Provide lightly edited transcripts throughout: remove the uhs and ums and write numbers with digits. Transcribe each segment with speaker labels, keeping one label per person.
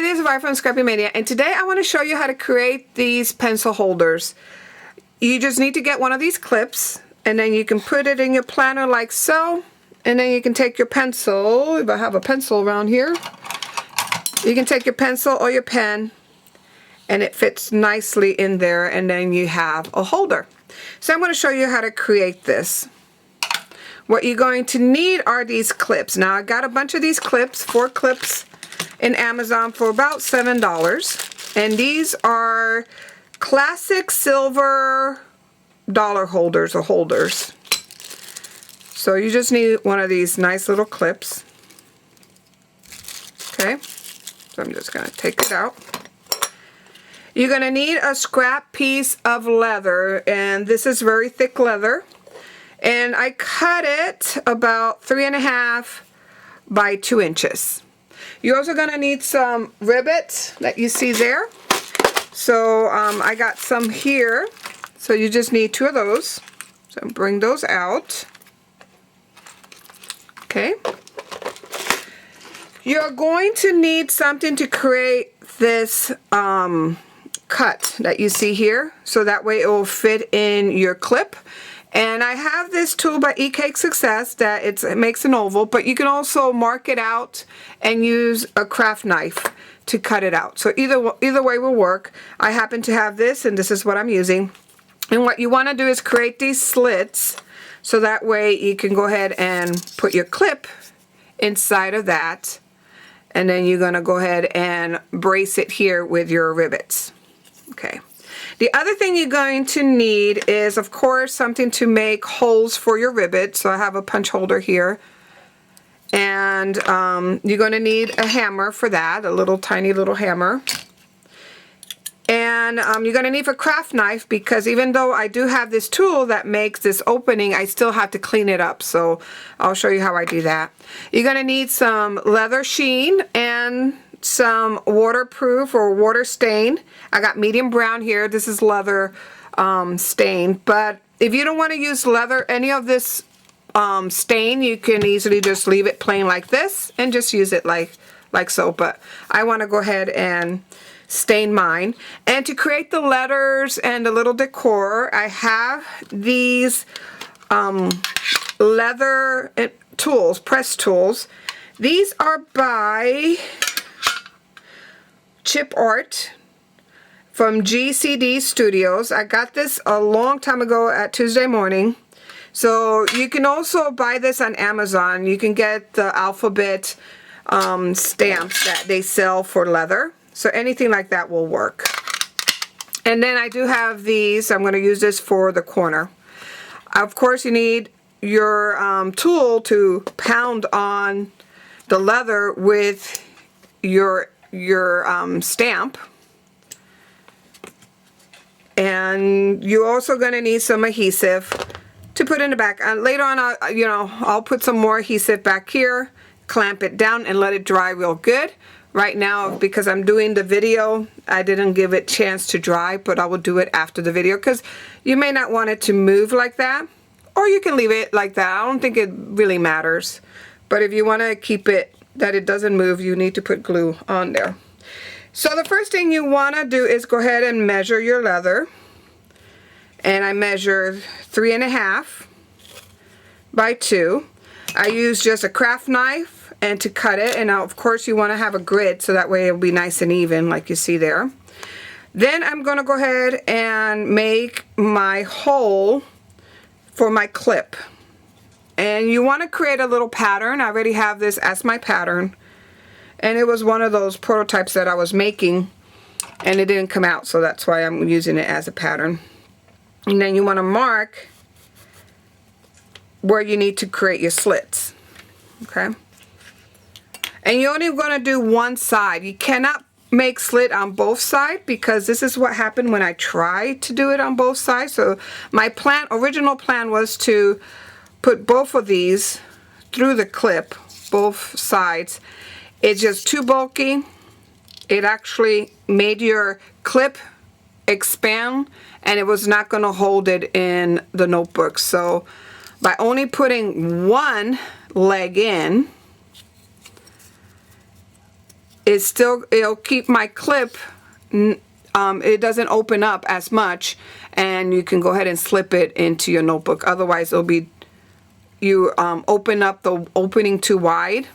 Speaker 1: name is Vi from Scrappy Mania, and today I want to show you how to create these pencil holders. You just need to get one of these clips, and then you can put it in your planner like so, and then you can take your pencil, if I have a pencil around here, you can take your pencil or your pen, and it fits nicely in there, and then you have a holder. So I'm going to show you how to create this. What you're going to need are these clips. Now I got a bunch of these clips, 4 clips in Amazon for about $7, and these are classic silver dollar holders or holders. So you just need one of these nice little clips. Okay, so I'm just going to take it out. You're going to need a scrap piece of leather, and this is very thick leather, and I cut it about 3.5 by 2 inches. You're also going to need some rivets that you see there. So I got some here, so you just need 2 of those. So bring those out. Okay. You're going to need something to create this cut that you see here, so that way it will fit in your clip. And I have this tool by eCake Success that it makes an oval, but you can also mark it out and use a craft knife to cut it out. So either way will work. I happen to have this, and this is what I'm using. And what you want to do is create these slits, so that way you can go ahead and put your clip inside of that, and then you're going to go ahead and brace it here with your rivets. Okay. The other thing you're going to need is, of course, something to make holes for your rivet. So I have a punch holder here. And you're going to need a hammer for that, a little tiny little hammer. And you're going to need a craft knife, because even though I do have this tool that makes this opening, I still have to clean it up. So I'll show you how I do that. You're going to need some leather sheen and some waterproof or water stain. I got medium brown here. This is leather stain, but if you don't want to use leather, any of this stain, you can easily just leave it plain like this and just use it like so. But I want to go ahead and stain mine. And to create the letters and the little decor, I have these leather tools, press tools. These are by Chip Art from GCD Studios. I got this a long time ago at Tuesday Morning. So you can also buy this on Amazon. You can get the alphabet stamps that they sell for leather. So anything like that will work. And then I do have these. I'm going to use this for the corner. Of course, you need your tool to pound on the leather with your stamp. And you're also going to need some adhesive to put in the back. And later on, I'll put some more adhesive back here, clamp it down, and let it dry real good. Right now, because I'm doing the video, I didn't give it a chance to dry, but I will do it after the video, because you may not want it to move like that, or you can leave it like that. I don't think it really matters. But if you want to keep it that it doesn't move, you need to put glue on there. So the first thing you want to do is go ahead and measure your leather. And I measured 3.5 by 2. I use just a craft knife and to cut it. And now, of course, you want to have a grid so that way it'll be nice and even like you see there. Then I'm going to go ahead and make my hole for my clip. And you want to create a little pattern. I already have this as my pattern. And it was one of those prototypes that I was making, and it didn't come out, so that's why I'm using it as a pattern. And then you want to mark where you need to create your slits. Okay? And you're only going to do one side. You cannot make slit on both sides, because this is what happened when I tried to do it on both sides. So my original plan was to put both of these through the clip, both sides. It's just too bulky. It actually made your clip expand, and it was not going to hold it in the notebook. So by only putting one leg in, it'll keep my clip, it doesn't open up as much, and you can go ahead and slip it into your notebook. Otherwise it'll be, you open up the opening too wide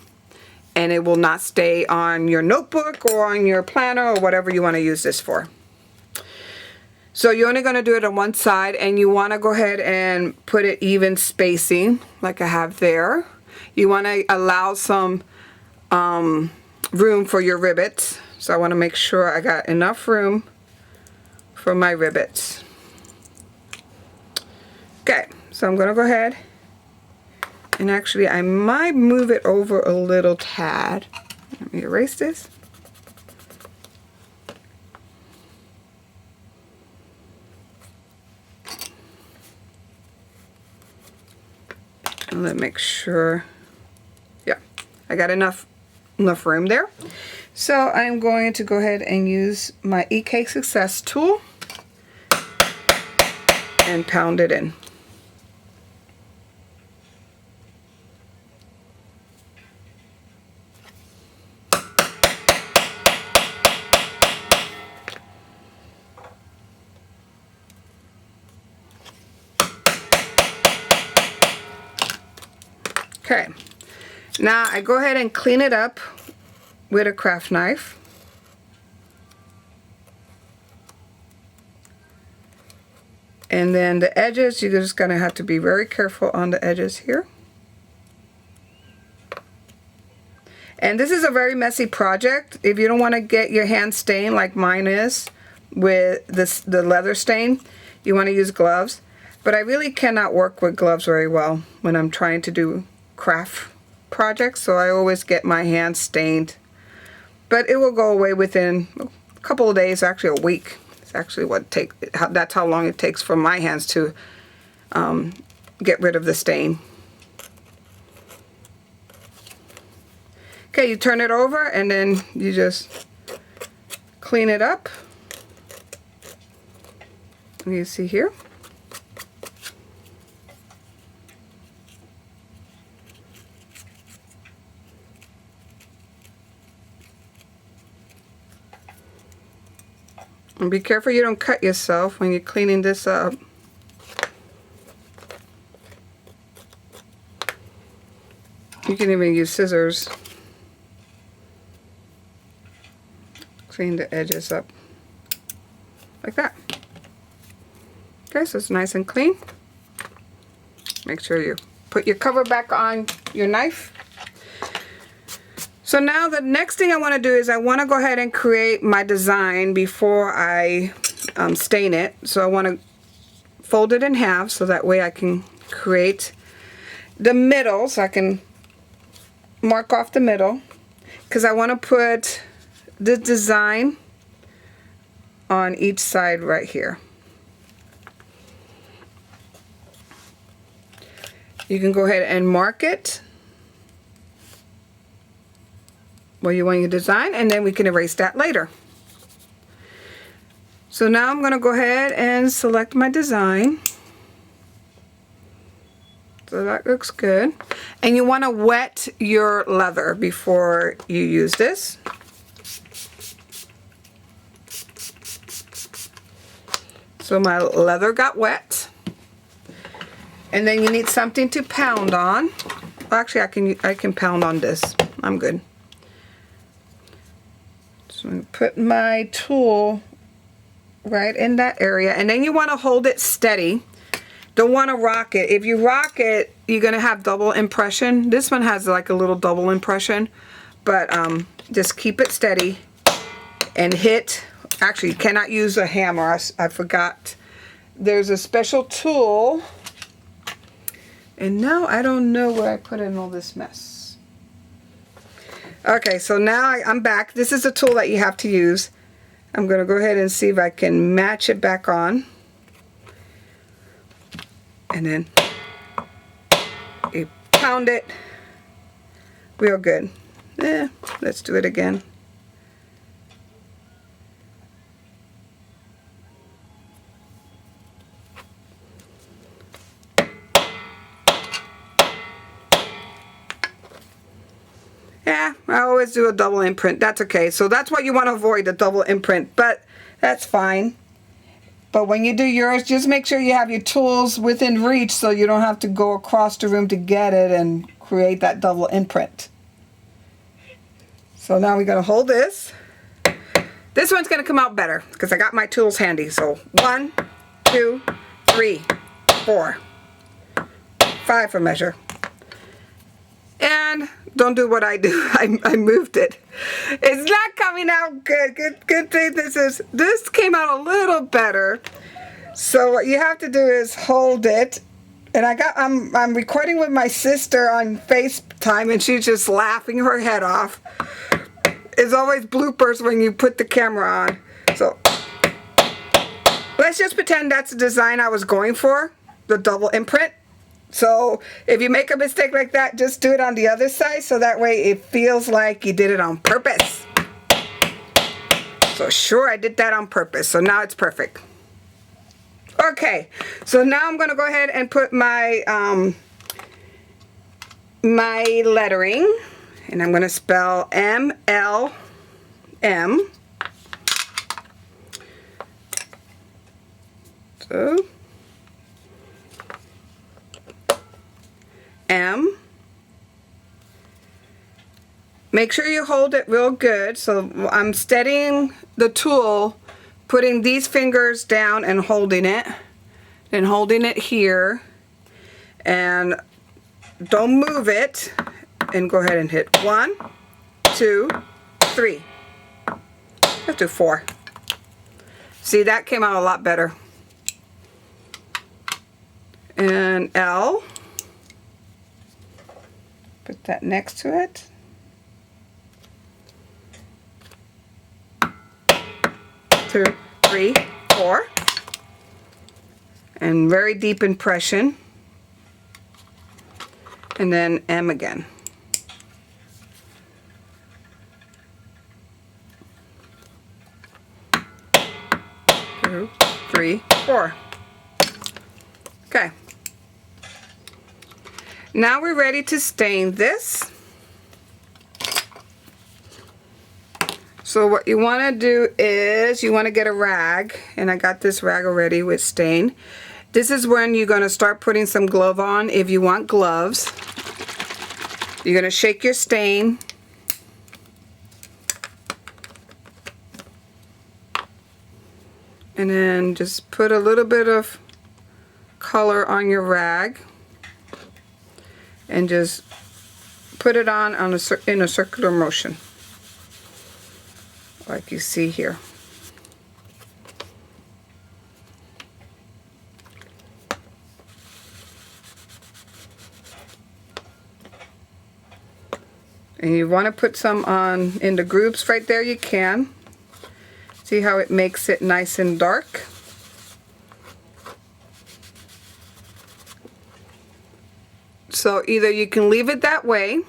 Speaker 1: and it will not stay on your notebook or on your planner or whatever you want to use this for. So you're only going to do it on one side, and you want to go ahead and put it even spacing like I have there. You want to allow some room for your rivets. So I want to make sure I got enough room for my rivets. Okay, so I'm going to go ahead and actually I might move it over a little tad. Let me erase this. And let's make sure, yeah, I got enough room there. So I'm going to go ahead and use my EK Success tool and pound it in. Okay, now I go ahead and clean it up with a craft knife. And then the edges, you're just going to have to be very careful on the edges here. And this is a very messy project. If you don't want to get your hand stained like mine is with the leather stain, you want to use gloves. But I really cannot work with gloves very well when I'm trying to do craft projects, so I always get my hands stained. But it will go away within a couple of days, actually a week. It's actually that's how long it takes for my hands to get rid of the stain. Okay, you turn it over and then you just clean it up. You see here. And be careful you don't cut yourself when you're cleaning this up. You can even use scissors. Clean the edges up like that. Okay, so it's nice and clean. Make sure you put your cover back on your knife. So now the next thing I want to do is I want to go ahead and create my design before I stain it. So I want to fold it in half so that way I can create the middle, so I can mark off the middle, because I want to put the design on each side right here. You can go ahead and mark it where you want your design, and then we can erase that later. So now I'm going to go ahead and select my design. So that looks good. And you want to wet your leather before you use this. So my leather got wet. And then you need something to pound on. Actually, I can pound on this. I'm good. So I'm going to put my tool right in that area, and then you want to hold it steady. Don't want to rock it. If you rock it, you're going to have double impression. This one has like a little double impression, but just keep it steady and hit. Actually, you cannot use a hammer. I forgot. There's a special tool, and now I don't know where I put in all this mess. Okay, so now I'm back. This is a tool that you have to use. I'm going to go ahead and see if I can match it back on. And then you pound it real good. Let's do it again. I always do a double imprint. That's okay. So that's what you want to avoid, the double imprint, but that's fine. But when you do yours, just make sure you have your tools within reach so you don't have to go across the room to get it and create that double imprint. So now we're going to hold this. This one's going to come out better because I got my tools handy. So 1, 2, 3, 4, 5 for measure. And don't do what I do. I moved it. It's not coming out good. Good thing this came out a little better. So what you have to do is hold it. And I'm recording with my sister on FaceTime, and she's just laughing her head off. It's always bloopers when you put the camera on. So let's just pretend that's the design I was going for, the double imprint. So if you make a mistake like that, just do it on the other side so that way it feels like you did it on purpose. So sure, I did that on purpose. So now it's perfect. Okay, so now I'm going to go ahead and put my my lettering, and I'm going to spell MLM. So M. Make sure you hold it real good. So I'm steadying the tool, putting these fingers down and holding it, then holding it here, and don't move it, and go ahead and hit 1, 2, 3. Let's do 4. See, that came out a lot better. And L. Put that next to it. 2, 3, 4. And very deep impression. And then M again. 2, 3, 4. Okay. Now we're ready to stain this. So what you want to do is you want to get a rag, and I got this rag already with stain. This is when you're going to start putting some glove on if you want gloves. You're going to shake your stain. And then just put a little bit of color on your rag. And just put it on in a circular motion, like you see here. And you want to put some on in the groups right there, you can. See how it makes it nice and dark? So either you can leave it that way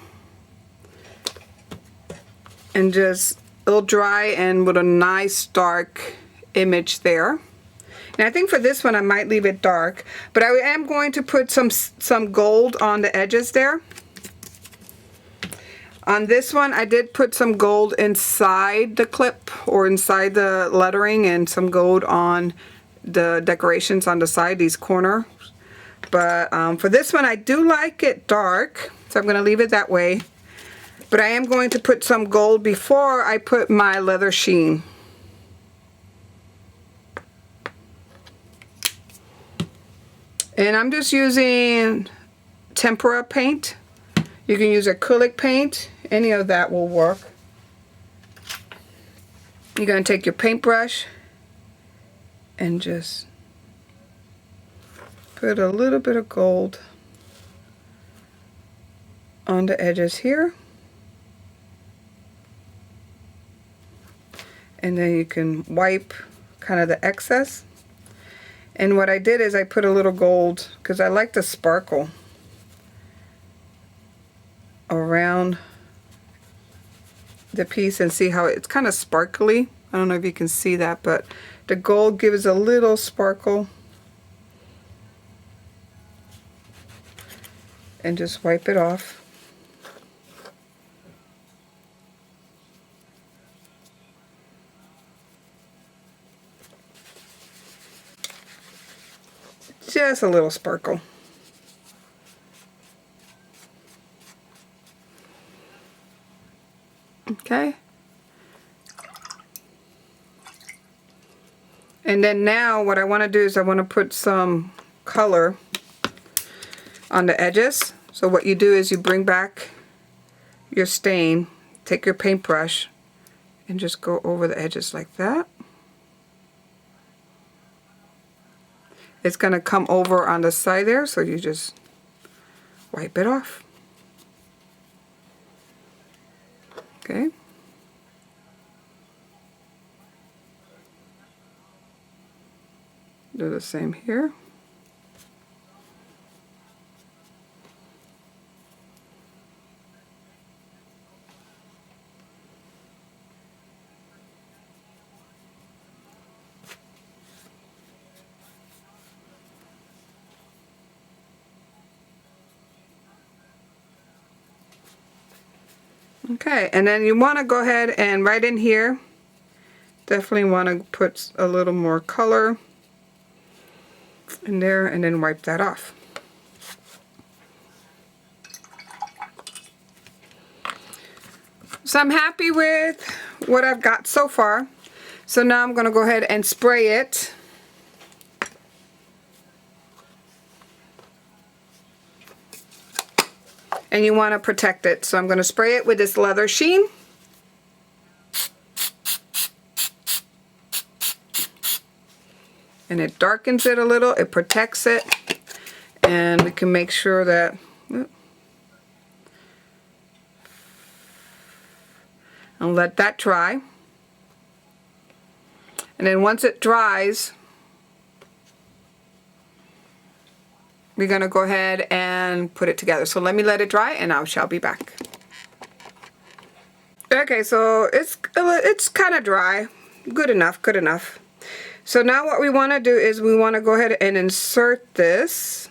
Speaker 1: and just it'll dry and with a nice dark image there. And I think for this one I might leave it dark, but I am going to put some gold on the edges there. On this one I did put some gold inside the clip or inside the lettering, and some gold on the decorations on the side, these corners. But for this one, I do like it dark, so I'm going to leave it that way. But I am going to put some gold before I put my leather sheen. And I'm just using tempera paint. You can use acrylic paint. Any of that will work. You're going to take your paintbrush and just put a little bit of gold on the edges here. And then you can wipe kind of the excess. And what I did is I put a little gold, because I like the sparkle around the piece, and see how it's kind of sparkly. I don't know if you can see that, but the gold gives a little sparkle. And just wipe it off. just a little sparkle. Okay. And then now what I want to do is I want to put some color on the edges. So what you do is you bring back your stain, take your paintbrush, and just go over the edges like that. It's going to come over on the side there, so you just wipe it off. Okay. Do the same here. Okay, and then you want to go ahead and right in here, definitely want to put a little more color in there and then wipe that off. So I'm happy with what I've got so far. So now I'm going to go ahead and spray it. And you want to protect it. So I'm going to spray it with this leather sheen. And it darkens it a little, it protects it, and we can make sure that, and let that dry. And then once it dries, we're going to go ahead and put it together. So let me let it dry and I shall be back. Okay, so it's kind of dry. Good enough, good enough. So now what we want to do is we want to go ahead and insert this.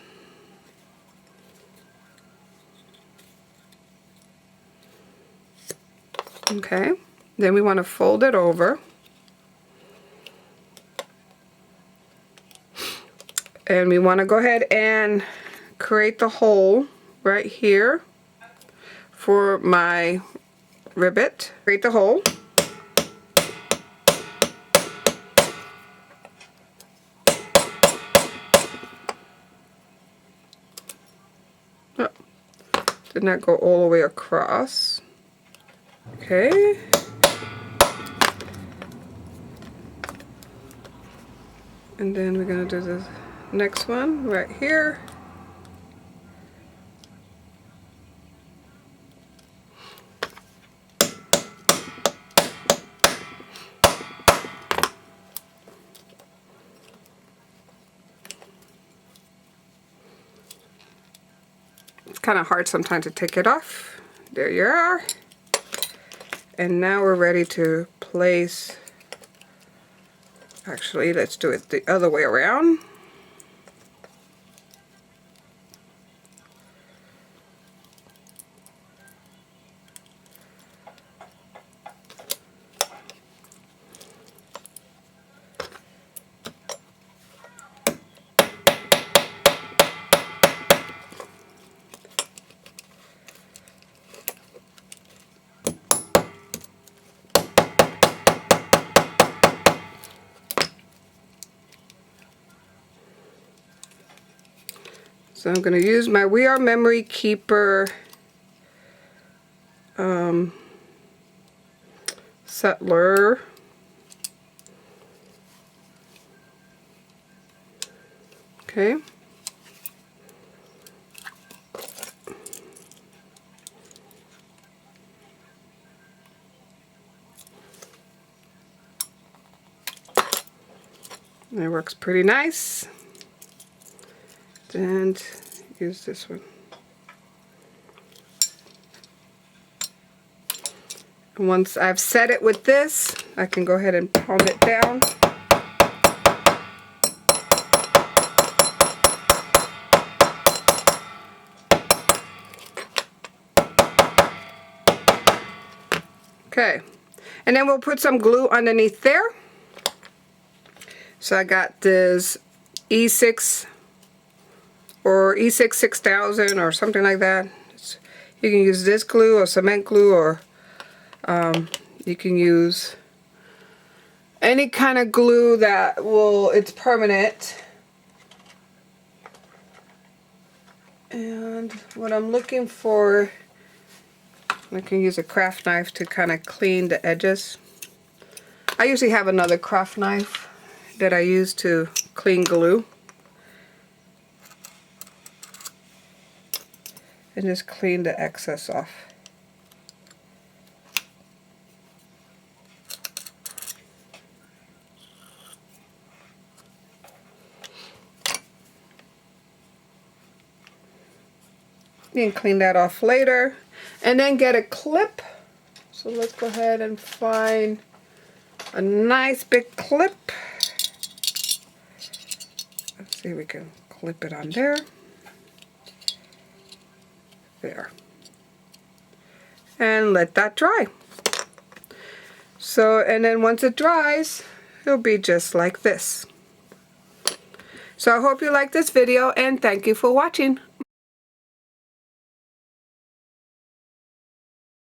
Speaker 1: Okay, then we want to fold it over. And we want to go ahead and create the hole right here for my ribbit. Create the hole. Oh, did not go all the way across. Okay. And then we're going to do the next one right here. It's kind of hard sometimes to take it off. There you are. And now we're ready to place, actually let's do it the other way around. So I'm going to use my We Are Memory Keeper settler. Okay. That works pretty nice. And use this one. And once I've set it with this, I can go ahead and pound it down. Okay, and then we'll put some glue underneath there. So I got this E6 or E6 6000 or something like that. You can use this glue or cement glue, or you can use any kind of glue that it's permanent. And what I'm looking for, I can use a craft knife to kind of clean the edges. I usually have another craft knife that I use to clean glue. And just clean the excess off. You can clean that off later. And then get a clip. So let's go ahead and find a nice big clip. Let's see if we can clip it on there. There. And let that dry. So, and then once it dries, it'll be just like this. So I hope you like this video, and thank you for watching.